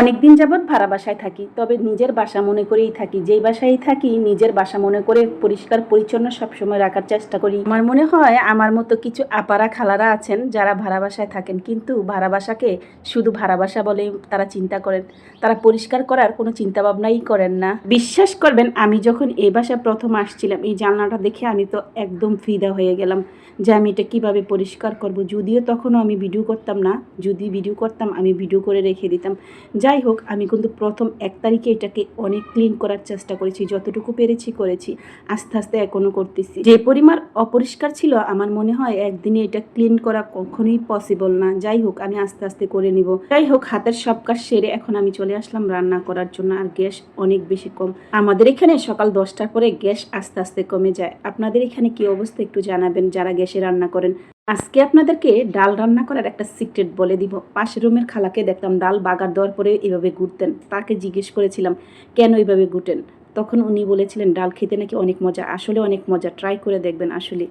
অনেকদিন যাবৎ ভাড়া বাসায় থাকি, তবে নিজের বাসা মনে করেই থাকি। যেই বাসায় থাকি নিজের বাসা মনে করে পরিষ্কার পরিচ্ছন্ন সবসময় রাখার চেষ্টা করি। আমার মনে হয় আমার মতো কিছু আপারা খালারা আছেন যারা ভাড়া বাসায় থাকেন, কিন্তু ভাড়া বাসাকে শুধু ভাড়া বাসা বলেই তারা চিন্তা করেন, তারা পরিষ্কার করার কোনো চিন্তা ভাবনাই করেন না। বিশ্বাস করবেন, আমি যখন এই বাসায় প্রথম আসছিলাম, এই জানলাটা দেখে আমি তো একদম ফিদা হয়ে গেলাম যে আমি এটা কীভাবে পরিষ্কার করব। যদিও তখনও আমি ভিডিও করতাম না, যদি ভিডিও করতাম আমি ভিডিও করে রেখে দিতাম। যাই হোক, আমি কিন্তু প্রথম 1 তারিখে এটাকে অনেক ক্লিন করার চেষ্টা করেছি, যতটুকু পেরেছি করেছি। আস্তে আস্তে এখনও করতেছি। যে পরিমাণ অপরিষ্কার ছিল, আমার মনে হয় একদিনে এটা ক্লিন করা কখনোই পসিবল না। যাই হোক, আমি আস্তে আস্তে করে নিব। যাই হোক, হাতের সব কাজ সেরে এখন আমি চলে আসলাম রান্না করার জন্য। আর গ্যাস অনেক বেশি কম। আমাদের এখানে সকাল 10টার পরে গ্যাস আস্তে আস্তে কমে যায়। আপনাদের এখানে কি অবস্থা একটু জানাবেন যারা গ্যাসে রান্না করেন। আজকে আপনাদেরকে ডাল রান্না করার একটা সিক্রেট বলে দিব। পাশের রুমের খালাকে দেখতাম ডাল বাগার দেওয়ার পরে এভাবে ঘুরতেন। তাকে জিজ্ঞেস করেছিলাম কেন এইভাবে ঘুরতেন, তখন উনি বলেছিলেন ডাল খেতে নাকি অনেক মজা। আসলে অনেক মজা, ট্রাই করে দেখবেন আসলে।